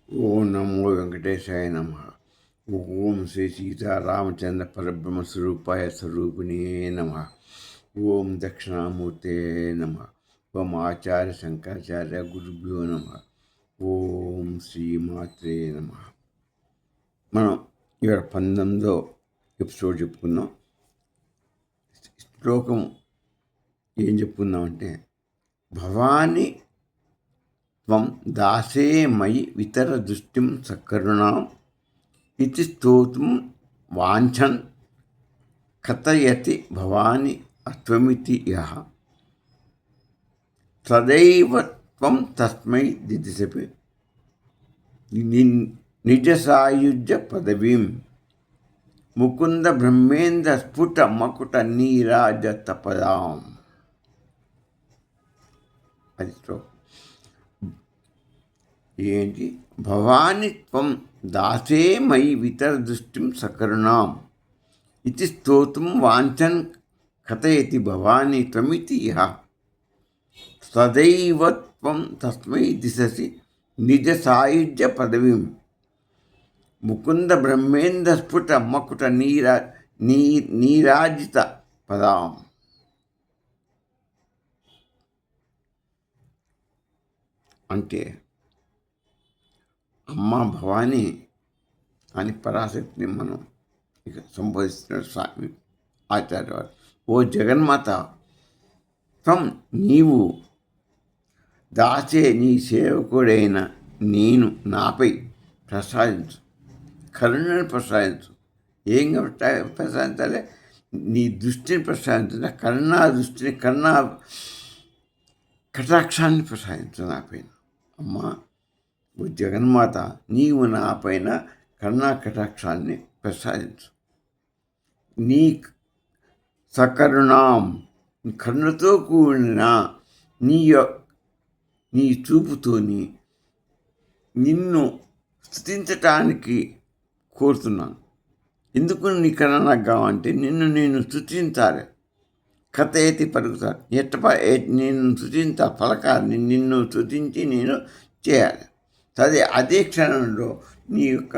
ఓం నమో వెంకటేశాయ నమ. ఓం శ్రీ సీతారామచంద్ర పరబ్రహ్మ స్వరూపిణే నమ. ఓం దక్షిణామూర్తే నమ. ఓం ఆచార్య శంకరాచార్య గురుభ్యో నమ. ఓం శ్రీమాత్రే నమ. మనం ఇవాళ 19వ ఎపిసోడ్ చెప్పుకుందాం. శ్లోకం ఏం చెప్పుకుందామంటే, భవాని త్వం దాసే మయి వితర దృష్టిం సకరుణాం ఇతి స్తోతుం వాంఛన్ కథయతి భవాని అత్వమితి యః సదైవ త్వం తస్మై దిదిశపి నిజ సాయుజ్య పదవీం ముకుంద బ్రహ్మేంద్ర స్ఫుట మకుట నీరాజ తపదాం. అది ఏంటి? భవాని త్వం దాసే మయి వితర దృష్టిం సకరుణాం ఇది స్తోతుం వాంఛన్ కథయతి భవాని త్వమితి యః సదైవ త్వం తస్మై దిశసి నిజ సాయుజ్య పదవీం ముకుంద బ్రహ్మేంద్ర స్ఫుట మకుట నీరాజిత పదాం. అంటే అమ్మ భవాని అని పరాశక్తిని మనం ఇక సంబోధిస్తున్నాడు స్వామి ఆచార్య వారు. ఓ జగన్మాత, త్వం నీవు దాసే నీ సేవకుడైన నేను నాపై ప్రసాదించు, కరుణను ప్రసాదించు. ఏం ప్రసాదించాలి? నీ దృష్టిని ప్రసాదించు, కరుణా దృష్టిని, కరుణా కటాక్షాన్ని ప్రసాదించు నా పైన. అమ్మా ఓ జగన్మాత, నీవు నా పైన కరుణా కటాక్షాన్ని ప్రసాదించు. నీ సకరుణాం, కరుణతో కూడిన నీ చూపుతోని నిన్ను స్తుతించటానికి కోరుతున్నాను. ఎందుకు నీ కరుణ నాకు కావాలంటే నిన్ను నేను స్తుతించాలి. కథయతి పలుకుతాను, నేను స్తుతించా పలకాన్ని, నిన్ను స్తుతించి నేను చేయాలి. అదే క్షణంలో నీ యొక్క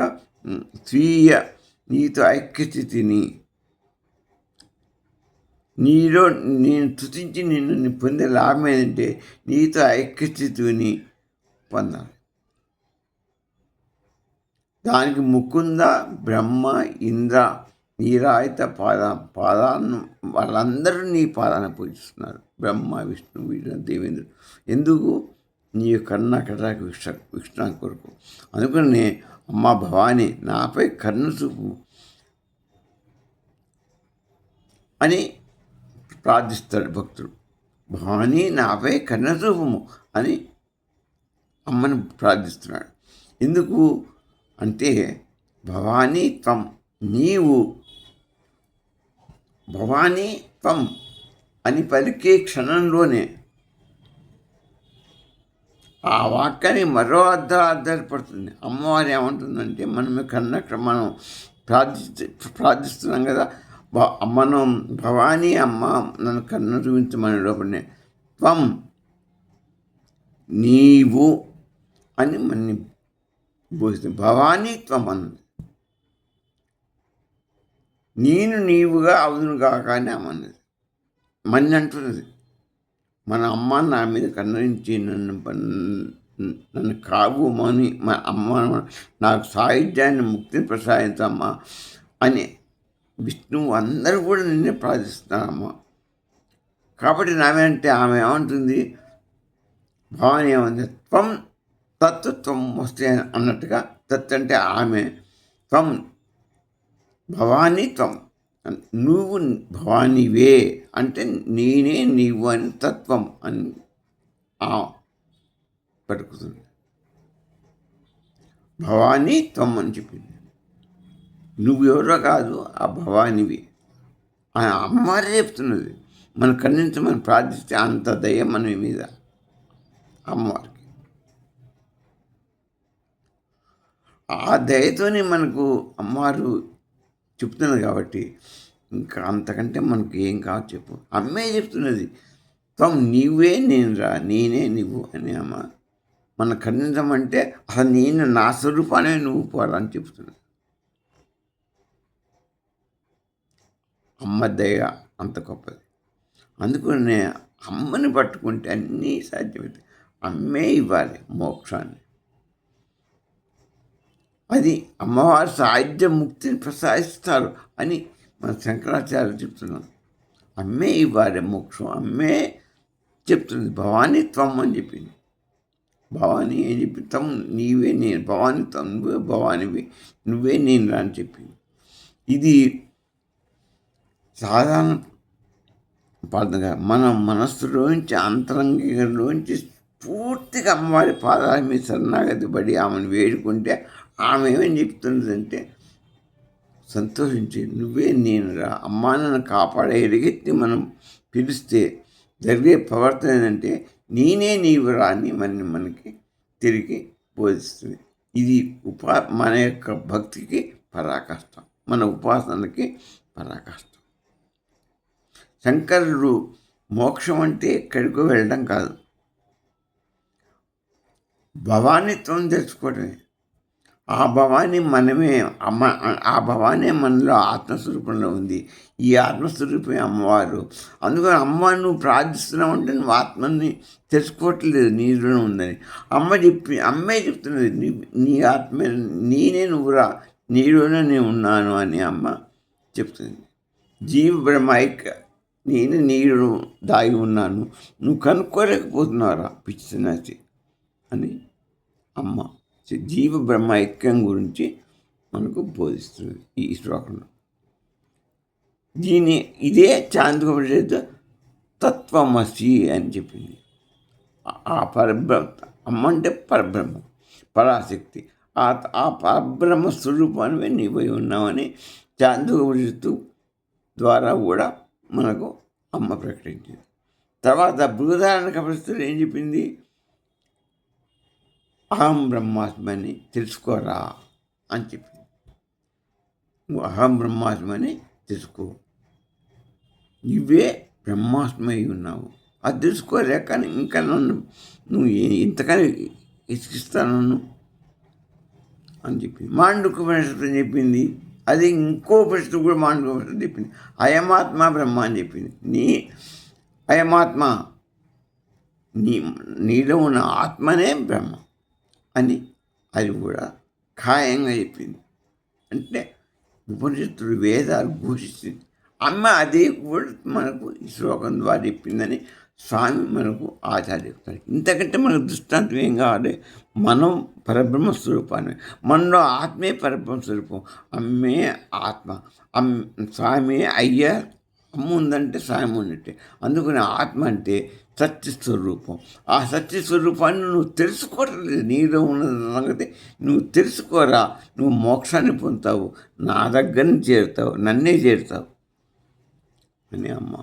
స్వీయ నీతో ఐక్యస్థితిని, నీలో నేను స్తుతించి నిన్ను పొందే లాభం ఏంటంటే నీతో ఐక్యస్థితిని పొందాలి. దానికి ముకుంద బ్రహ్మ ఇంద్ర నీరాయిత పాదాలను వాళ్ళందరూ నీ పాదాన్ని పూజిస్తున్నారు. బ్రహ్మ విష్ణు వీరు దేవేంద్రుడు. ఎందుకు? నీ కరుణ కటాకి విష్ణు కొరకు. అందుకని అమ్మ భవాని నాపై కరుణ చూపు అని ప్రార్థిస్తాడు భక్తుడు. భవాని నాపై కరుణ చూపము అని అమ్మని ప్రార్థిస్తున్నాడు. ఎందుకు అంటే భవానీ త్వం, నీవు భవానీ త్వం అని పలికే క్షణంలోనే ఆ వాక్యాన్ని మరో అర్థపడుతుంది. అమ్మవారు ఏమంటుందంటే, మనం ప్రార్థిస్తున్నాం కదా, మనం భవానీ అమ్మ నన్ను కన్న చూపించమని లోపలనే త్వం నీవు అని మన బోధిస్తుంది. భవానీ త్వం అన్నది నేను నీవుగా అవును కాక అని అమ్మన్నది. మన్ని అంటున్నది, మన అమ్మ నా మీద కన్నురించి నన్ను కావుమని, మా అమ్మ నాకు సాయుధ్యాన్ని ముక్తిని ప్రసాదించమ్మా అని విష్ణువు అందరూ కూడా నిన్నే ప్రార్థిస్తున్నారమ్మా. కాబట్టి నామేంటే ఆమె ఏమంటుంది? భవాని ఏమంది? త్వం తత్వం వస్తే అన్నట్టుగా, తత్ అంటే ఆమె, త్వం భవానీ త్వం, నువ్వు భవానివే అంటే నేనే నీవు అని తత్వం అని పలుకుతుంది. భవానీ త్వం అని చెప్పింది. నువ్వు ఎవరో కాదు, ఆ భవానివి ఆ అమ్మవారే చెప్తున్నది. మన కన్నించి మనం ప్రార్థిస్తే అంత దయ మన మీద అమ్మవారికి. ఆ దయతోనే మనకు అమ్మవారు చెప్తున్నది. కాబట్టి ఇంకా అంతకంటే మనకు ఏం కాదు చెప్పు. అమ్మే చెప్తున్నది, త్వం నీవే నేను రా, నేనే నువ్వు అని అమ్మ మనం ఖండించమంటే అసలు నేను నా స్వరూపాన్ని నువ్వు పోరాని చెప్తున్నాను. అమ్మ దయ అంత గొప్పది. అందుకనే అమ్మని పట్టుకుంటే అన్నీ సాధ్యమవుతాయి. అమ్మే ఇవ్వాలి మోక్షాన్ని. అది అమ్మవారు సాధ్య ముక్తిని ప్రసాదిస్తారు అని మన శంకరాచార్యులు చెప్తున్నాం. అమ్మే ఇవ్వాలి మోక్షం. అమ్మే చెప్తుంది భవానీ త్వం అని చెప్పింది. భవానీ ఏం చెప్పి తం నీవే నేను, భవానీ తం నువ్వే భవానివి, నువ్వే నేను రా అని చెప్పింది. ఇది సాధారణ ప్రార్థనగా మన మనస్సులోంచి అంతరంగంలోంచి పూర్తిగా అమ్మవారి పాదాల మీద శరణాగతి పడి ఆమెను వేడుకుంటే ఆమె ఏమని చెప్తున్నదంటే, సంతోషించి నువ్వే నేను రా అమ్మా నన్ను కాపాడే ఎలుగెత్తి మనం పిలిస్తే జరిగే ప్రవర్తన ఏంటంటే నేనే నీవు రా అని మనకి తిరిగి బోధిస్తుంది. ఇది మన యొక్క భక్తికి పరాకాష్ఠం, మన ఉపాసనకి పరాకాష్ఠం. శంకరుడు మోక్షం అంటే ఎక్కడికో వెళ్ళడం కాదు, భవానిత్వం తెలుసుకోవడమే. ఆ భవాని మనమే. ఆ భవానే మనలో ఆత్మస్వరూపంలో ఉంది. ఈ ఆత్మస్వరూపమే అమ్మవారు. అందుకని అమ్మ నువ్వు ప్రార్థిస్తున్నావు అంటే నువ్వు ఆత్మని తెలుసుకోవట్లేదు, నీలో ఉందని అమ్మే చెప్తున్నది. నీ ఆత్మ నేనే నువ్వురా, నీలోనే నేను ఉన్నాను అని అమ్మ చెప్తుంది. జీవ బ్రహ్మైక్య నేను నీరు దాగి ఉన్నాను, నువ్వు కనుక్కోలేకపోతున్నారా పిచ్చినది అని అమ్మ జీవ బ్రహ్మ ఐక్యం గురించి మనకు బోధిస్తుంది ఈ శ్లోకంలో. ఇదే చాంద్రోపనిషత్తు తత్వమసి అని చెప్పింది. ఆ పరబ్రహ్మ, అమ్మ అంటే పరబ్రహ్మ, పరాశక్తి. ఆ పరబ్రహ్మ స్వరూపాన్ని నీవై ఉన్నామని చాంద్రోపనిషత్తు ద్వారా కూడా మనకు అమ్మ ప్రకటించింది. తర్వాత బృహదారణ్యక పరిస్థితులు ఏం చెప్పింది? అహం బ్రహ్మాస్మని తెలుసుకోరా అని చెప్పింది. నువ్వు అహం బ్రహ్మాస్మని తెలుసుకో, నువ్వే బ్రహ్మాస్మై ఉన్నావు. అది తెలుసుకోలేక ఇంకా నువ్వు ఇంతకని ఇసుకిస్తాను అని చెప్పింది. మాండుక్యోపనిషత్తు అని చెప్పింది. అది ఇంకో పరిస్థితి కూడా మాండుక్యోపనిషత్తు చెప్పింది. అయమాత్మ బ్రహ్మ అని చెప్పింది. అయమాత్మ నీలో ఉన్న ఆత్మనే బ్రహ్మ అని అది కూడా ఖాయంగా చెప్పింది. అంటే ఉపనిషత్తులు వేదాలు ఘోషిస్తుంది. అమ్మ అదే కూడా మనకు ఈ శ్లోకం ద్వారా చెప్పిందని స్వామి మనకు ఆచార్య చెప్తారు. ఇంతకంటే మనకు దృష్టాంతం ఏం కావాలి? మనం పరబ్రహ్మ స్వరూపాన్ని, మనలో ఆత్మే పరబ్రహ్మ స్వరూపం, అమ్మే ఆత్మ. స్వామి అయ్యా అమ్మ ఉందంటే స్వామి ఉన్నట్టే. అందుకని ఆత్మ అంటే సత్యస్వరూపం. ఆ సత్యస్వరూపాన్ని నువ్వు తెలుసుకోవటం లేదు. నీలో ఉన్న సంగతి నువ్వు తెలుసుకోరా, నువ్వు మోక్షాన్ని పొందుతావు, నా దగ్గరని చేరుతావు, నన్నే చేరుతావు అని అమ్మ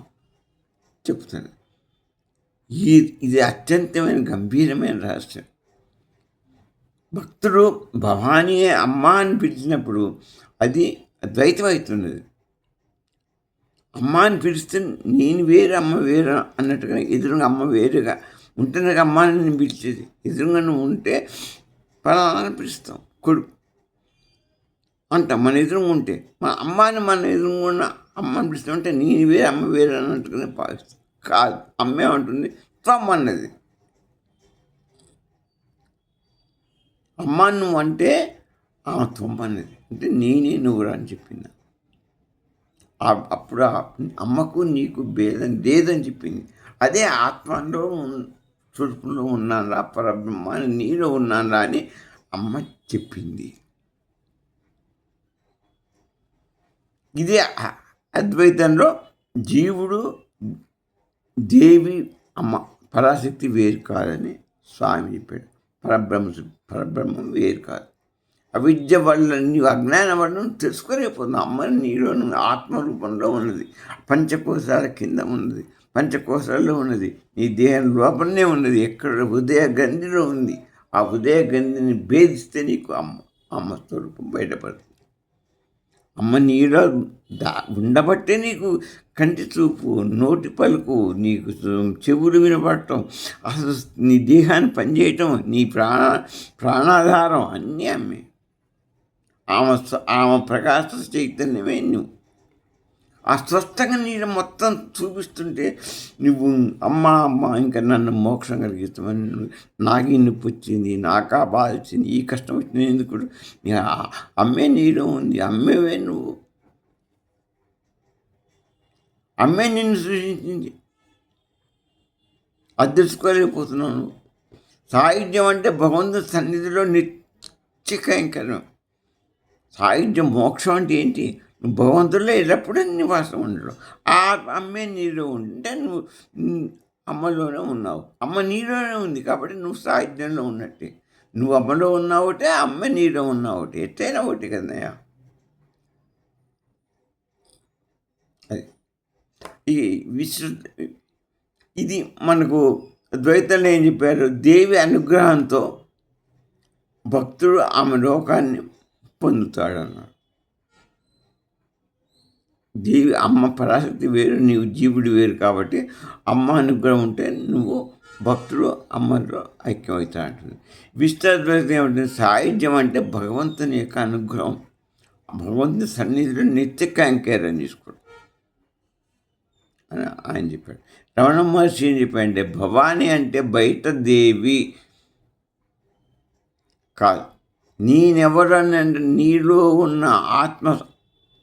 చెప్తాను. ఇది అత్యంతమైన గంభీరమైన రహస్యం. భక్తుడు భవానీ అమ్మ అని పిలిచినప్పుడు అది అద్వైతం అవుతున్నది. అమ్మ అని పిలిస్తే నేను వేరే అమ్మ వేరే అన్నట్టుగా, ఎదురుగా అమ్మ వేరుగా ఉంటేనే అమ్మ అని నేను పిలిచేది. ఎదురుగా నువ్వు ఉంటే ఫలానా పిలుస్తాం, కొడుకు అంటాం. మన ఎదురుగా ఉంటే మన అమ్మాని మన ఎదురుగా ఉన్న అమ్మని పిలుస్తామంటే నేను వేరే అమ్మ వేరే అన్నట్టుగానే భావిస్తాం. కాదు, అమ్మే ఉంటుంది త్వం అన్నది. అమ్మ నువ్వు అంటే ఆమె త్వం అన్నది, అంటే నేనే నువ్వురా అని చెప్పింది. అప్పుడు అమ్మకు నీకు భేదం లేదని చెప్పింది. అదే ఆత్మలో స్వరూపంలో ఉన్నారా, పరబ్రహ్మ నీలో ఉన్నారా అని అమ్మ చెప్పింది. ఇదే అద్వైతంలో జీవుడు దేవి అమ్మ పరాశక్తి వేరు కాదని స్వామి చెప్పాడు. పరబ్రహ్మం వేరు కాదు. అవిద్య వల్ల నీవు అజ్ఞానం వల్ల తెలుసుకోలేకపోతున్నావు. అమ్మని నీలో ఆత్మరూపంలో ఉన్నది, పంచకోశాల కింద ఉన్నది, పంచకోశాల్లో ఉన్నది, నీ దేహం లోపలనే ఉన్నది, ఎక్కడ హృదయ గంధిలో ఉంది. ఆ హృదయ గంధిని భేదిస్తే నీకు అమ్మ స్వరూపం బయటపడుతుంది. అమ్మ నీలో ఉండబట్టే నీకు కంటి చూపు, నోటి పలుకు, నీకు చెవులు వినపడటం, అసలు నీ దేహాన్ని పనిచేయటం, నీ ప్రాణాధారం అన్నీ అమ్మే. ఆమె ప్రకాశ చైతన్యమే నువ్వు. ఆ స్పష్టంగా నీళ్ళు మొత్తం చూపిస్తుంటే నువ్వు అమ్మ అమ్మ ఇంకా నన్ను మోక్షం కలిగిస్తామని, నాకు ఈ నొప్పి వచ్చింది, నాకు ఆ బాధ వచ్చింది, ఈ కష్టం వచ్చింది, ఎందుకు అమ్మే నీలో ఉంది, అమ్మేవే నువ్వు, అమ్మే నిన్ను సృష్టించింది. అది తెలుసుకోలేకపోతున్నావు నువ్వు. సాహిత్యం అంటే భగవంతుని సన్నిధిలో నిత్య కైంకర్యం. సాహిత్యం మోక్షం అంటే ఏంటి? నువ్వు భగవంతుడిలో ఎల్లప్పుడూ నివాసం ఉండడం. ఆ అమ్మే నీలో ఉంటే నువ్వు అమ్మలోనే ఉన్నావు. అమ్మ నీలోనే ఉంది కాబట్టి నువ్వు సాహిత్యంలో ఉన్నట్టే. నువ్వు అమ్మలో ఉన్నావుటే, అమ్మ నీలో ఉన్నావుటే, ఎట్టయినా ఒకటి కదయ్యా. అది ఈ ఇది మనకు ద్వైతంలో ఏం చెప్పారు? దేవి అనుగ్రహంతో భక్తుడు ఆమె లోకాన్ని పొందుతాడన్నాడు. దేవి అమ్మ పరాశక్తి వేరు, నీవు జీవుడు వేరు కాబట్టి అమ్మ అనుగ్రహం ఉంటే నువ్వు భక్తుడు అమ్మలో ఐక్యమవుతా అంటుంది. విస్తృత ఏమంటుంది? సాహిత్యం అంటే భగవంతుని యొక్క అనుగ్రహం, భగవంతుని సన్నిధిలో నిత్య కైంకర్యం తీసుకోవడం అని ఆయన చెప్పాడు. రమణ మహర్షి ఏం చెప్పాడంటే, భవానీ అంటే బయట దేవి కాదు, నేనెవరనంటే నీలో ఉన్న ఆత్మ,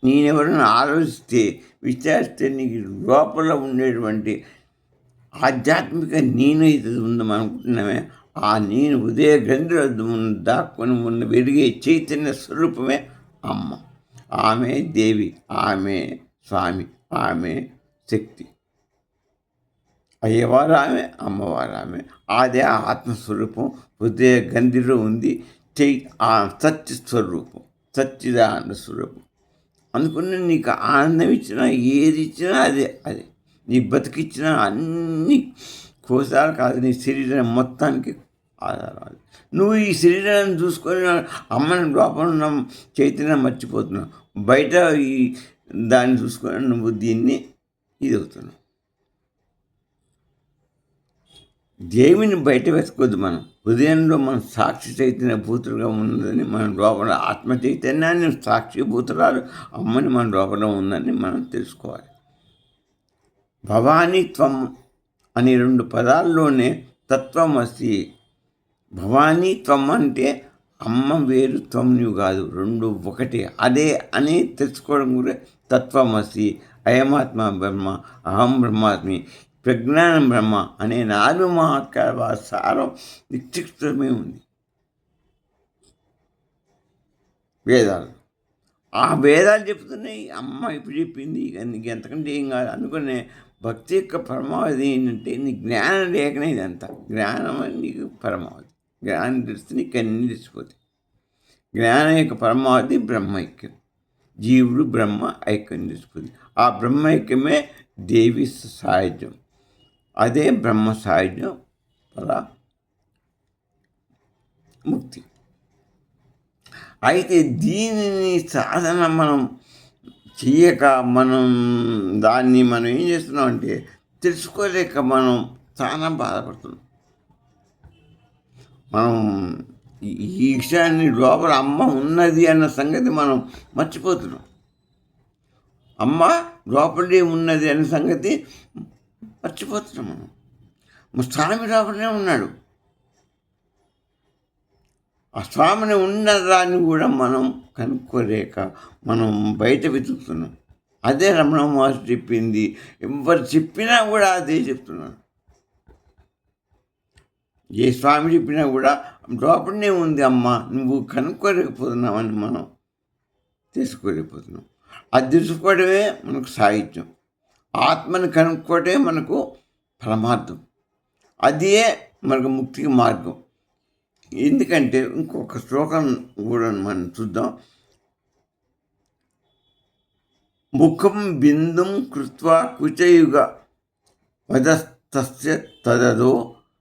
నేనెవరైనా ఆలోచిస్తే విచారిస్తే నీకు లోపల ఉండేటువంటి ఆధ్యాత్మిక నేనైతే ఉందాం అనుకుంటున్నామే, ఆ నేను ఉదయ గంధిలో దాక్కొని ఉన్న వెలిగే చైతన్య స్వరూపమే అమ్మ. ఆమె దేవి, ఆమె స్వామి, ఆమె శక్తి. అయ్యవారు ఆమె, అమ్మవారు ఆమె. అదే ఆత్మస్వరూపం హృదయ గంధిలో ఉంది. ఆ సత్య స్వరూపం, సచ్చిదానంద స్వరూపం. అందుకని నీకు ఆనందం ఇచ్చినా, ఏది ఇచ్చినా అదే అదే. నీ బతికిచ్చినా అన్ని కోసాలు కాదు, నీ శరీరం మొత్తానికి ఆధారాలు. నువ్వు ఈ శరీరాన్ని చూసుకొని అమ్మని లోపల ఉన్న చైతన్యం మర్చిపోతున్నావు, బయట ఈ దాన్ని చూసుకొని నువ్వు దీన్ని ఇది అవుతున్నావు. దేవిని బయట వెతకొద్దు. మనం హృదయంలో మనం సాక్షి చైతన్య భూతులుగా ఉన్నదని, మన లోపల ఆత్మ చైతన్యాన్ని సాక్షి భూతురాలు అమ్మని మన లోపల ఉందని మనం తెలుసుకోవాలి. భవానీ త్వం అనే 2 పదాల్లోనే తత్వమసి. భవానీ త్వం అంటే అమ్మ వేరు, త్వం నువ్వు కాదు, 2 ఒకటే. అదే అని తెలుసుకోవడం కూడా తత్వమసి. అయమాత్మ బ్రహ్మ, అహం బ్రహ్మాస్మి, ప్రజ్ఞానం బ్రహ్మ అనే 4 మహాకార సారం నిక్షిప్తమే ఉంది వేదాలు. ఆ వేదాలు చెప్తున్నాయి, అమ్మ ఇప్పుడు చెప్పింది, నీకు ఎంతకంటే ఏం కాదు. అందుకనే భక్తి యొక్క పరమావధి ఏంటంటే నీ జ్ఞానం లేకనే ఇదంతా. జ్ఞానం అని నీకు పరమావధి. జ్ఞానం తెలిస్తే నీకు అన్నీ తెలిసిపోతాయి. జ్ఞానం యొక్క పరమావధి బ్రహ్మైక్యం. జీవుడు బ్రహ్మ ఐక్యం తెలిసిపోతుంది. ఆ బ్రహ్మైక్యమే దేవి సాయుధ్యం. అదే బ్రహ్మ సాయుధ్యం పరా ముక్తి. అయితే దీనిని సాధన మనం చెయ్యక, దాన్ని మనం ఏం చేస్తున్నాం అంటే తెలుసుకోలేక మనం చాలా బాధపడుతున్నాం. మనం ఈ విషయాన్ని లోపల అమ్మ ఉన్నది అన్న సంగతి మనం మర్చిపోతున్నాం. అమ్మ లోపలే ఉన్నది అనే సంగతి మర్చిపోతున్నాం. మనం స్వామి లోపలనే ఉన్నాడు. ఆ స్వామిని ఉన్నదాన్ని కూడా మనం కనుక్కోలేక మనం బయట వెతుకుతున్నాం. అదే రమణ మహర్షి చెప్పింది. ఎవరు చెప్పినా కూడా అదే చెప్తున్నాను. ఏ స్వామి చెప్పినా కూడా లోపలనే ఉంది అమ్మ, నువ్వు కనుక్కోలేకపోతున్నామని మనం తెలుసుకోలేకపోతున్నాం. అది తెలుసుకోవడమే మనకు సాహిత్యం. ఆత్మని కనుక్కోవడమే మనకు పరమార్థం. అదే మనకు ముక్తికి మార్గం. ఎందుకంటే ఇంకొక శ్లోకం కూడా మనం చూద్దాం. ముఖం బిందుం కృత్వా కుచయుగ వదస్తస్య తదదో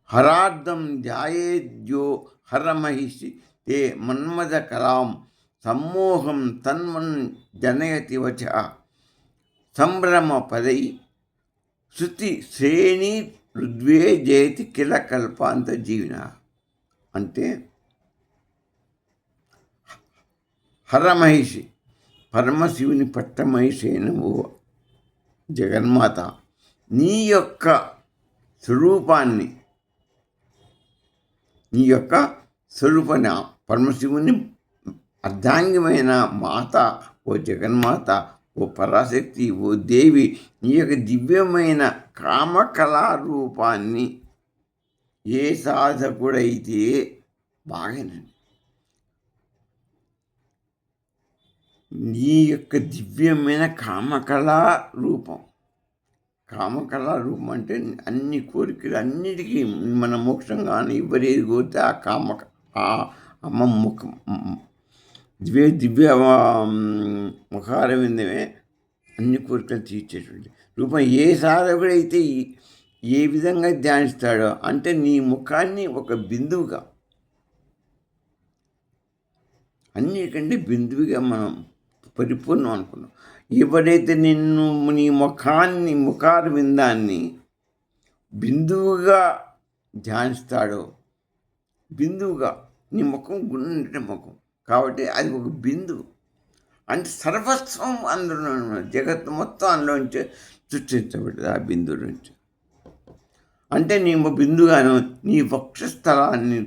హరార్థం ధ్యాయేద్యో హరమహిషి తే మన్మథ కలాం సమ్మోహం తన్మన్ జనయతి వచ సంభ్రమ పదై శృతి శ్రేణి రుద్వే జయతి కిల కల్పాంత జీవిన. అంటే హరమహిషి పరమశివుని పట్టమహిషి అయిన ఓ జగన్మాత, నీ యొక్క స్వరూపాన్ని, నీ యొక్క స్వరూపాన్ని, పరమశివుని అర్ధాంగమైన మాత, ఓ జగన్మాత, ఓ పరాశక్తి, ఓ దేవి, నీ యొక్క దివ్యమైన కామకళారూపాన్ని ఏ సాధకుడైతే బాగానండి, నీ యొక్క దివ్యమైన కామకళా రూపం అంటే అన్ని కోరికలు అన్నిటికీ మన మోక్షం కానీ ఎవరేది కోరితే ఆ అమ్మ ముఖం దివ్య ముఖారవిందమే అన్ని కోరికలు తీర్చేటువంటి రూపం. ఏ సాధకుడైతే ఏ విధంగా ధ్యానిస్తాడో, అంటే నీ ముఖాన్ని ఒక బిందువుగా, అన్నిటికంటే బిందువుగా మనం పరిపూర్ణం అనుకున్నాం. ఎవరైతే నిన్ను నీ ముఖారవిందాన్ని బిందువుగా ధ్యానిస్తాడో, బిందువుగా నీ ముఖం గుండె ముఖం కాబట్టి అది ఒక బిందువు, అంటే సర్వస్వం అందులో, జగత్తు మొత్తం అందులోంచి సృష్టించబడ్డది ఆ బిందువు నుంచి. అంటే నీ బిందుగాను నీ వక్షస్థలాన్ని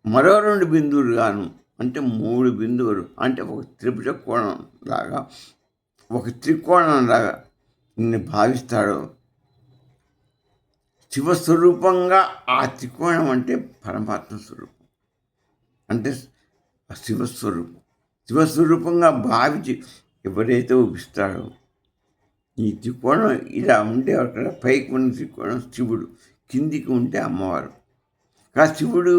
మరో 2 బిందువులు గాను, అంటే 3 బిందువులు, అంటే ఒక త్రిభుజ కోణం లాగా, ఒక త్రికోణం లాగా నిన్ను భావిస్తాడో, శివస్వరూపంగా ఆ త్రికోణం అంటే పరమాత్మ స్వరూపం, అంటే శివస్వరూపంగా భావించి ఎవరైతే ఊపిస్తాడో, ఈ త్రికోణం ఇలా ఉంటే అక్కడ పైకి ఉన్న త్రికోణం శివుడు, కిందికి ఉంటే అమ్మవారు. శివుడు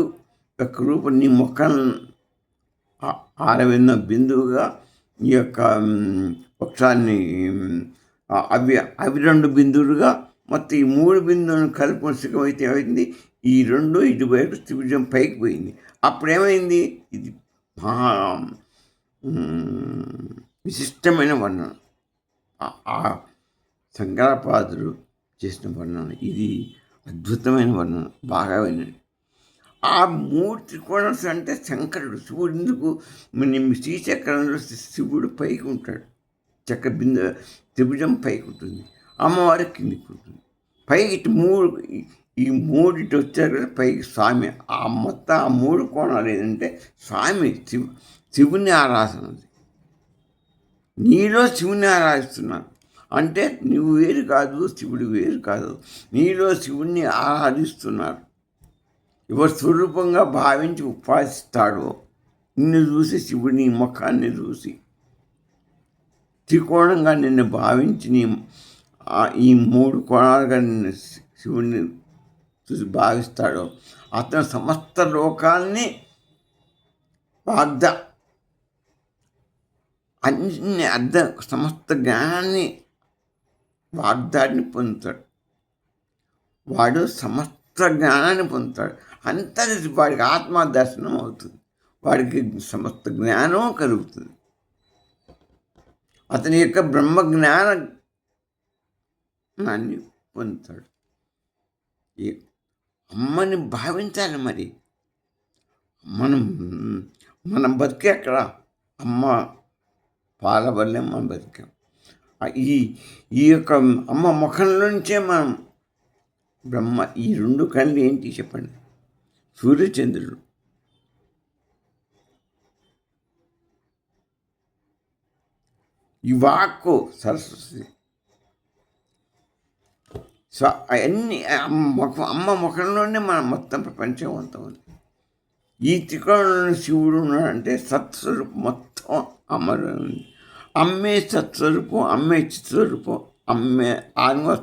యొక్క రూపం నీ మొక్కను ఆరవిన్న బిందువుగా, ఈ యొక్క వృక్షాన్ని అవి 2 బిందువులుగా, మొత్తం ఈ 3 బిందువులను కలుపుకొని సుఖమైతే ఏమైంది, ఈ 2 ఇటువైపు త్రిభుజం పైకి పోయింది. అప్పుడేమైంది, ఇది మహా విశిష్టమైన వర్ణన, ఆ శంకరాపాదులు చేసిన వర్ణన, ఇది అద్భుతమైన వర్ణన, బాగా వినండి. ఆ 3 త్రికోణాలు అంటే శంకరుడు, శివుడు. ఎందుకు శ్రీచక్రంలో శివుడు పైకి ఉంటాడు, చక్ర బిందు త్రిభుజం పైకి ఉంటుంది, అమ్మవారి కిందికి ఉంటుంది, పైకి ఇటు ఈ 3 ఇటు వచ్చారు కదా పైకి స్వామి. ఆ మొత్తం ఆ 3 కోణాలు ఏంటంటే స్వామి శివుని ఆరాధన, నీలో శివుని ఆరాధిస్తున్నాను. అంటే నువ్వు వేరు కాదు, శివుడు వేరు కాదు, నీలో శివుణ్ణి ఆరాధిస్తున్నారు. ఎవరు స్వరూపంగా భావించి ఉపాసిస్తాడో, నిన్ను చూసి శివుని ముఖాన్ని చూసి త్రికోణంగా నిన్ను భావించి ఈ 3 కోణాలుగా నిన్ను శివుని చూసి భావిస్తాడో, అతను సమస్త లోకాల్ని సమస్త జ్ఞానాన్ని వాగ్దాడిని పొందుతాడు. వాడు సమస్త జ్ఞానాన్ని పొందుతాడు, అంతా వాడికి ఆత్మదర్శనం అవుతుంది, వాడికి సమస్త జ్ఞానం కలుగుతుంది, అతని యొక్క బ్రహ్మజ్ఞానాన్ని పొందుతాడు. అమ్మని భావించాలి. మరి మనం బతికే అక్కడ అమ్మ పాల వల్లే మనం బతికాం. ఈ యొక్క అమ్మ ముఖంలోంచే మనం బ్రహ్మ. ఈ 2 కళ్ళు ఏంటి చెప్పండి, సూర్యచంద్రుడు. ఈ వాక్కు సరస్వతి. అవన్నీ అమ్మ ముఖంలోనే మన మొత్తం ప్రపంచం అంతా ఉంది. ఈ త్రికోణంలో శివుడు ఉన్నాడంటే సత్స్వరూపం మొత్తం అమ్మలో ఉంది. అమ్మే సత్స్వరూపం, అమ్మే చిత్స్వరూపం, అమ్మే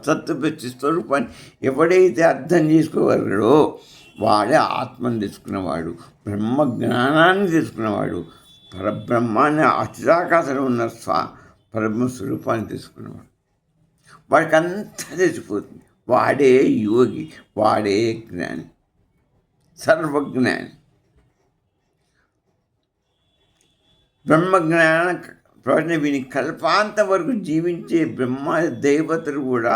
సత్వ చిత్స్వరూపాన్ని ఎవడైతే అర్థం చేసుకోగలడో వాడే ఆత్మను తెలుసుకున్నవాడు, బ్రహ్మ జ్ఞానాన్ని తెలుసుకున్నవాడు, పరబ్రహ్మాన్ని అచిరాకాశంలో ఉన్న పరబ్రహ్మస్వరూపాన్ని తెలుసుకున్నవాడు. వాడికి అంతా తెలిసిపోతుంది. వాడే యోగి, వాడే జ్ఞాని, సర్వజ్ఞాని. బ్రహ్మజ్ఞాన ప్రవచన విని కల్పాంత వరకు జీవించే బ్రహ్మ దేవతలు కూడా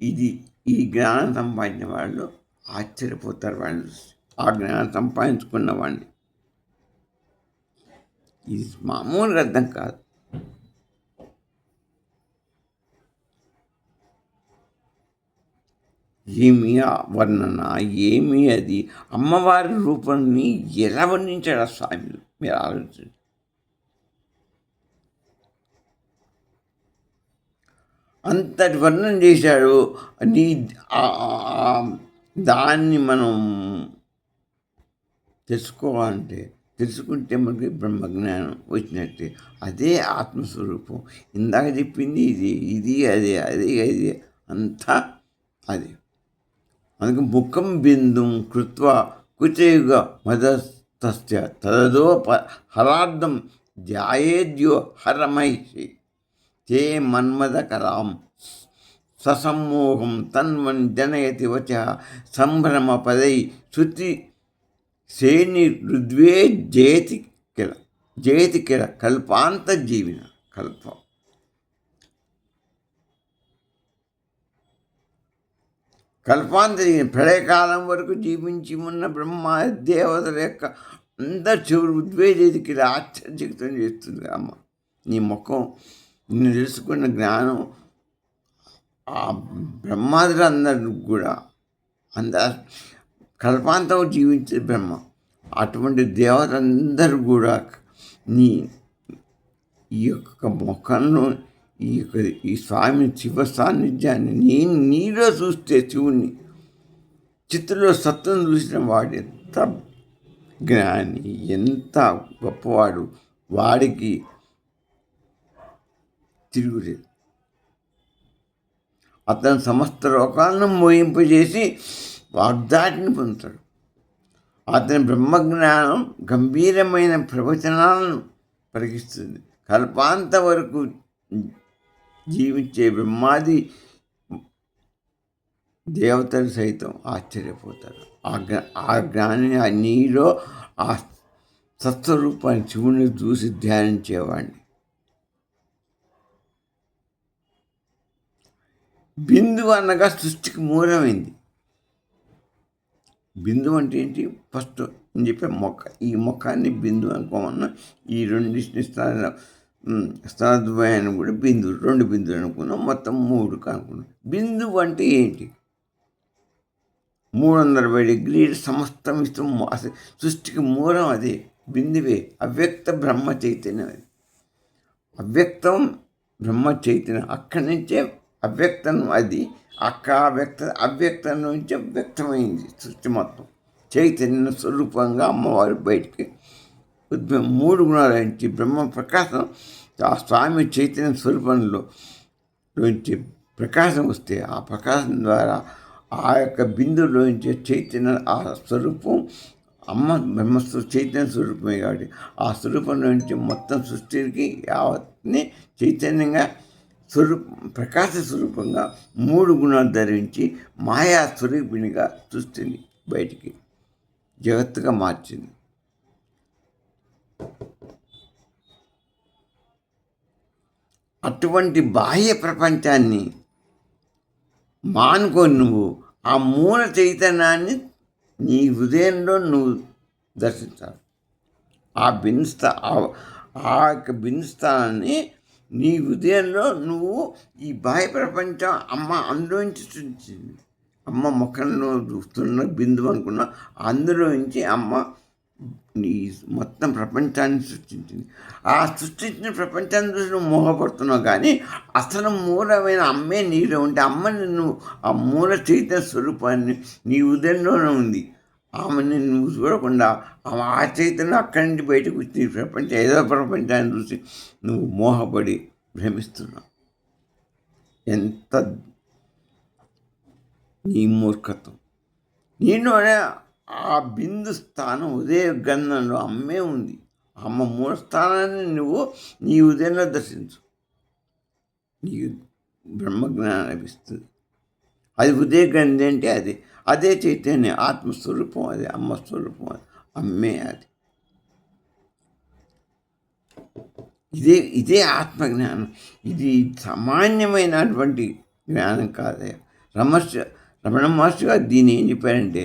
ఈ జ్ఞానం సంపాదించిన వాళ్ళు ఆశ్చర్యపోతారు. వాళ్ళు ఆ జ్ఞానం సంపాదించుకున్న వాడిని. ఇది మామూలుగా అర్థం కాదు. ఏమి ఆ వర్ణన, ఏమి అది, అమ్మవారి రూపాన్ని ఎలా వర్ణించాడు ఆ స్వామి, మీరు ఆలోచించండి. అంతటి వర్ణన చేశాడు. నీ దాన్ని మనం తెలుసుకుంటే మనకి బ్రహ్మజ్ఞానం వచ్చినట్టే. అదే ఆత్మస్వరూపం. ఇందాక చెప్పింది ఇది అదే అంతా అది. అందుకే ముఖం బిందుం కృత్వా కుచేయుగ మదస్తస్య తదదో హరార్థం ధ్యాయేద్యో హరమైషి తే మన్మదకరాం ససమ్మోహం తన్మన్ జనయతి వచ సంభ్రమ పదై శృతి సేని రుద్వే జయతి కిల కల్పాంత జీవిన కల్పం. కల్పాంతరి ప్రళయకాలం వరకు జీవించి ఉన్న బ్రహ్మ దేవతల యొక్క అందరు చెవులు ఉద్వేజేదికి ఆశ్చర్యక్తం చేస్తుంది. అమ్మ నీ ముఖం, నిన్ను తెలుసుకున్న జ్ఞానం ఆ బ్రహ్మాదులందరూ కూడా కల్పాంతం జీవించే బ్రహ్మ. అటువంటి దేవతలందరూ కూడా ఈ యొక్క ముఖంలో ఈ స్వామి శివ సాన్నిధ్యాన్ని నీలో చూస్తే శివుణ్ణి చిత్తులో సత్తును చూసిన వాడు ఎంత జ్ఞాని, ఎంత గొప్పవాడు, వాడికి తిరుగులేదు. అతను సమస్త లోకాలను మోయింపజేసి వాగ్దాటిని పొందుతాడు. అతని బ్రహ్మజ్ఞానం గంభీరమైన ప్రవచనాలను పరిగిస్తుంది. కల్పాంత వరకు జీవించే బ్రహ్మాది దేవతలు సైతం ఆశ్చర్యపోతారు. ఆ జ్ఞాని నీలో ఆ సత్స్వరూపాన్ని శివుని చూసి ధ్యానించేవాడిని. బిందువు అనగా సృష్టికి మూలమైంది. బిందువు అంటే ఏంటి? ఫస్ట్ నేను చెప్పే మొక్క, ఈ మొక్కాన్ని బిందువు అనుకోమన్నా, ఈ రెండు స్థానద్వయాన్ని కూడా బిందువు, 2 బిందువులు అనుకున్నాం, మొత్తం 3 కనుక్కున్నాం. బిందువు అంటే ఏంటి? 360 డిగ్రీలు సమస్తం ఇస్తూ అసలు సృష్టికి మూలం అదే బిందువే. అవ్యక్త బ్రహ్మ చైతన్యం అది. అవ్యక్తం బ్రహ్మ చైతన్యం. అక్కడి నుంచే అవ్యక్తం అది. అవ్యక్తం నుంచి వ్యక్తమైంది సృష్టి మొత్తం. చైతన్య స్వరూపంగా అమ్మవారు బయటికి 3 గుణాల నుంచి బ్రహ్మ ప్రకాశం, ఆ స్వామి చైతన్య స్వరూపంలో నుంచి ప్రకాశం వస్తే, ఆ ప్రకాశం ద్వారా ఆ యొక్క బిందువులోంచి చైతన్య ఆ స్వరూపం అమ్మ బ్రహ్మస్వ చైతన్య స్వరూపమే. కాబట్టి ఆ స్వరూపం నుంచి మొత్తం సృష్టికి యావత్ని చైతన్యంగా ప్రకాశ స్వరూపంగా 3 గుణాలు ధరించి మాయా స్వరూపిణిగా సృష్టిని బయటికి జగత్తుగా మార్చింది. అటువంటి బాహ్య ప్రపంచాన్ని మానుకొని నువ్వు ఆ మూల చైతన్యాన్ని నీ హృదయంలో నువ్వు దర్శించాలి. ఆ యొక్క బిందుస్థానాన్ని నీ హృదయంలో నువ్వు ఈ బాహ్య ప్రపంచం అమ్మ అందులోంచి సృష్టించింది. అమ్మ ముఖంలో చూస్తున్న బిందువు అనుకున్న అందులోంచి అమ్మ నీ మొత్తం ప్రపంచాన్ని సృష్టించింది. ఆ సృష్టించిన ప్రపంచాన్ని చూసి నువ్వు మోహపడుతున్నావు, కానీ అసలు మూలమైన అమ్మే నీలో ఉంటే అమ్మని నువ్వు ఆ మూల చైతన్య స్వరూపాన్ని నీ ఉదయంలోనే ఉంది. ఆమెని నువ్వు చూడకుండా ఆ చైతన్యం అక్కడి నుంచి బయటకు వచ్చి ప్రపంచం ఏదో ప్రపంచాన్ని చూసి నువ్వు మోహపడి భ్రమిస్తున్నావు. ఎంత నీ మూర్ఖత్వం! నీలోనే ఆ బిందు స్థానం ఉదయ గంధంలో అమ్మే ఉంది. అమ్మ మూల స్థానాన్ని నువ్వు నీ ఉదయంలో దర్శించు, నీకు బ్రహ్మజ్ఞానం లభిస్తుంది. అది ఉదయ గంధి అంటే అదే చైతన్య ఆత్మస్వరూపం, అది అమ్మ స్వరూపం, అది అమ్మే. అది ఇదే ఇదే ఆత్మజ్ఞానం. ఇది సామాన్యమైనటువంటి జ్ఞానం కాదయ్యా. రమణ మహర్షి గారు దీన్ని ఏం చెప్పారంటే,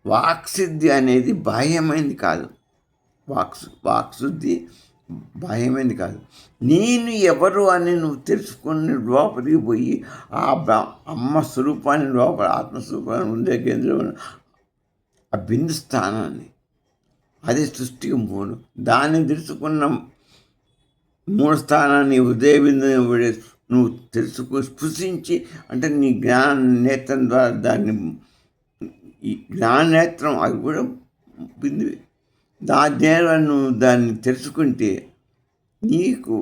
వాక్సిద్ధి అనేది బాహ్యమైనది కాదు. వాక్శుద్ధి బాహ్యమైనది కాదు. నేను ఎవరు అని నువ్వు తెలుసుకుని లోపలికి పోయి ఆ అమ్మ స్వరూపాన్ని లోపల ఆత్మస్వరూపాన్ని ఉండే కేంద్రం ఆ బిందు స్థానాన్ని, అది సృష్టికి మూడు. దాన్ని తెలుసుకున్న మూడు స్థానాన్ని హృదయ బిందుని నువ్వు స్పృశించి, అంటే నీ జ్ఞాన నేత్రం ద్వారా దాన్ని, ఈ జ్ఞాన నేత్రం అది కూడా బిందువే. ద్వారా నువ్వు దాన్ని తెలుసుకుంటే నీకు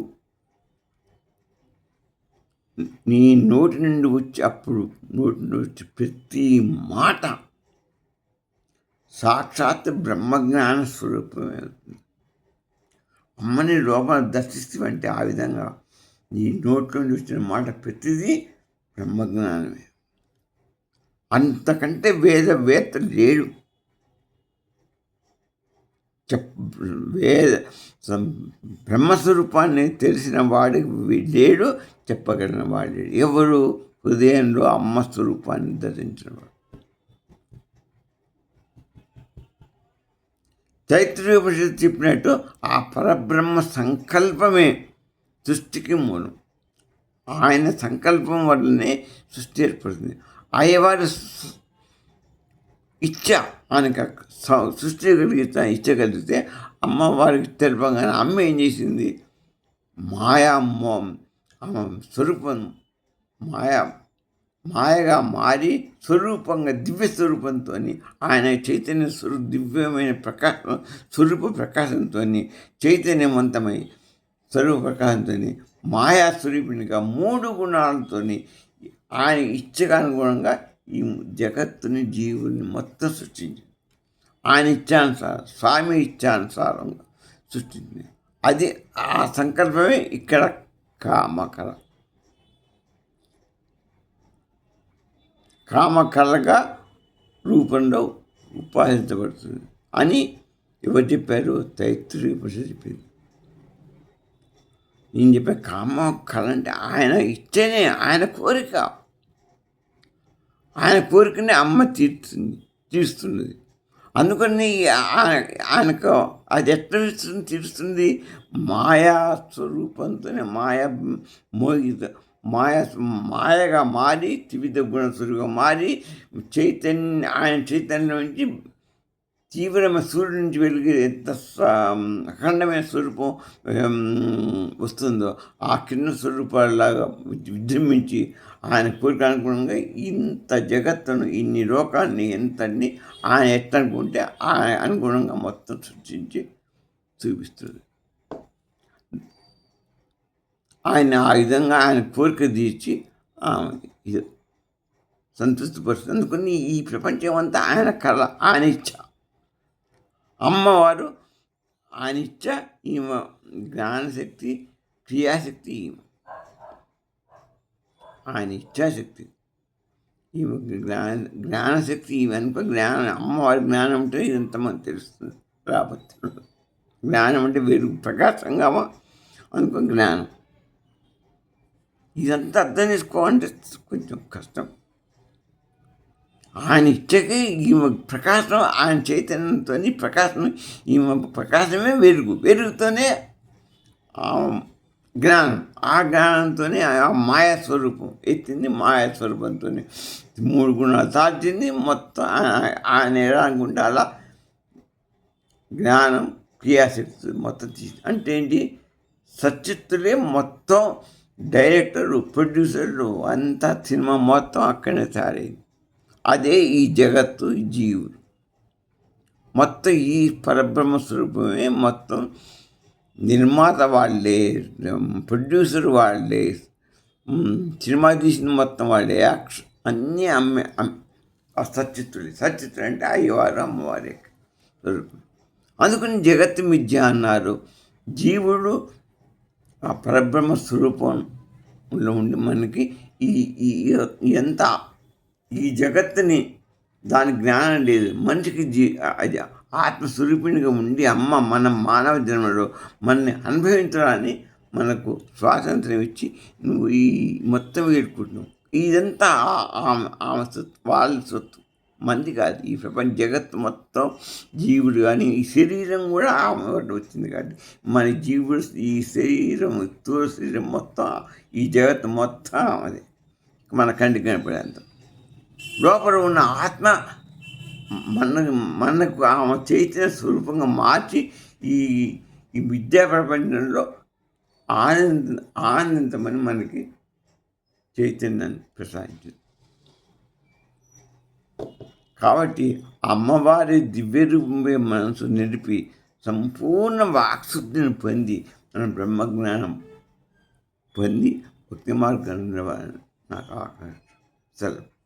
నీ నోటి నుండి వచ్చి, అప్పుడు నోటి నుండి వచ్చి ప్రతి మాట సాక్షాత్ బ్రహ్మజ్ఞాన స్వరూపమే అవుతుంది. అమ్మని లోపల దర్శిస్తామంటే ఆ విధంగా నీ నోట్లో నుంచి వచ్చిన మాట ప్రతిదీ బ్రహ్మజ్ఞానమే. అంతకంటే వేత్త లేడు. బ్రహ్మస్వరూపాన్ని తెలిసిన వాడికి లేడు, చెప్పగలిగిన వాడు లేడు. ఎవరు? హృదయంలో అమ్మ స్వరూపాన్ని ధరించిన వాడు. తైత్రీయోపనిషత్తు చెప్పినట్టు ఆ పరబ్రహ్మ సంకల్పమే సృష్టికి మూలం. ఆయన సంకల్పం వల్లనే సృష్టి ఏర్పడుతుంది. అయ్యవారి ఇచ్చ ఆయనకు సృష్టి ఇచ్చగలిగితే అమ్మవారికి తెలపగానే అమ్మ ఏం చేసింది? మాయా స్వరూపం మాయగా మారి స్వరూపంగా దివ్య స్వరూపంతో, ఆయన చైతన్య దివ్యమైన స్వరూప ప్రకాశంతో, చైతన్యవంతమై స్వరూప ప్రకాశంతో, మాయా స్వరూపిణిగా మూడు గుణాలతో ఆయన ఇచ్చగా అనుగుణంగా ఈ జగత్తుని జీవుని మొత్తం సృష్టించింది. ఆయన ఇచ్చానుసారం, స్వామి ఇచ్చానుసారంగా సృష్టించింది. అది ఆ సంకల్పమే ఇక్కడ కామకళగా రూపంలో ఉపాసించబడుతుంది అని ఎవరు చెప్పారు? తైత్రీయోపనిషత్తు చెప్పింది. నేను చెప్పే కామకళ అంటే ఆయన ఇచ్చేనే, ఆయన కోరిక. ఆయన కోరికనే అమ్మ తీరుస్తున్నది. అందుకని ఆయనకు అది ఎట్లా తీరుస్తుంది? మాయా స్వరూపంతోనే, మాయగా మారి, త్రివిధ గుణస్వరూపంగా మారి, ఆయన చైతన్యం నుంచి తీవ్రమైన సూర్యుడి నుంచి వెలిగి ఎంత అఖండమైన స్వరూపం వస్తుందో, ఆ కింద స్వరూపాలలాగా విజృంభించి ఆయన కోరిక అనుగుణంగా ఇంత జగత్తును, ఇన్ని లోకాన్ని, ఎంతని ఆయన ఎట్టనుకుంటే ఆయన అనుగుణంగా మొత్తం సృష్టించి చూపిస్తుంది. ఆయన ఆ విధంగా ఆయన కోరిక తీర్చి ఇది సంతృప్తిపరుస్తుంది. అందుకని ఈ ప్రపంచం అంతా ఆయన కళ, ఆయన ఇచ్చ. అమ్మవారు ఆయన ఇచ్చ, ఈమె జ్ఞానశక్తి, క్రియాశక్తి. ఈమె ఆయన ఇచ్చాశక్తి, ఈమె జ్ఞానశక్తి. ఈమె అనుకో జ్ఞానం, అమ్మవారి జ్ఞానం అంటే ఇదంతా మనకు తెలుస్తుంది. రాబోతు జ్ఞానం అంటే వెలుగు, ప్రకాశంగా అనుకో జ్ఞానం. ఇదంతా అర్థం చేసుకోవాలంటే కొంచెం కష్టం. ఆయన ఇచ్చకి ఈమె ప్రకాశం, ఆయన చైతన్యంతో ప్రకాశం, ఈమె ప్రకాశమే వెలుగు, వెలుగుతోనే జ్ఞానం, ఆ జ్ఞానంతోనే ఆ మాయాస్వరూపం ఎత్తింది. మాయాస్వరూపంతో మూడు గుణాలు సాధించింది. మొత్తం ఆయన ఎలా అనుకుంటే అలా జ్ఞానం, క్రియాశక్తి మొత్తం అంటే ఏంటి? సచిత్తులే మొత్తం డైరెక్టరు, ప్రొడ్యూసర్లు అంతా, సినిమా మొత్తం అక్కడనే తయారైంది. అదే ఈ జగత్తు, జీవుడు మొత్తం ఈ పరబ్రహ్మ స్వరూపమే. మొత్తం నిర్మాత వాళ్ళే, ప్రొడ్యూసర్ వాళ్ళే, సినిమా తీసిన మొత్తం వాళ్ళే, అన్నీ సచిత్తులు. సచిత్తులు అంటే అయ్యవారు, అమ్మవారి స్వరూపం. అందుకని జగత్తు మిథ్య అన్నారు. జీవుడు ఆ పరబ్రహ్మ స్వరూపంలో ఉండి మనకి ఎంత ఈ జగత్తుని, దాని జ్ఞానం లేదు మనిషికి. అది ఆత్మస్వరూపిణిగా ఉండి అమ్మ మన మానవ జన్మలో మనని అనుభవించడాన్ని మనకు స్వాతంత్రం ఇచ్చి నువ్వు ఈ మొత్తం వేడుకుంటున్నావు. ఇదంతా ఆమె సొత్తు, వాళ్ళ సొత్తు, మంది కాదు. ఈ ప్రపంచ జగత్తు మొత్తం జీవుడు కానీ ఈ శరీరం కూడా ఆమె ఒకటి వచ్చింది కాబట్టి మన జీవుడు ఈ శరీరం స్థూల శరీరం మొత్తం ఈ జగత్తు మొత్తం అది మన కంటికి కనపడేంత. లోపల ఉన్న ఆత్మ మనకు ఆమె చైతన్య స్వరూపంగా మార్చి ఈ ఈ విద్యా ప్రపంచంలో ఆనందించమని మనకి చైతన్యాన్ని ప్రసాదించింది. కాబట్టి అమ్మవారి దివ్య రూపమే మనసు నిలిపి సంపూర్ణ వాక్శుద్ధిని పొంది మన బ్రహ్మజ్ఞానం పొంది భక్తి మార్గాన్ని నాకు ఆకాంక్ష. సెలవు.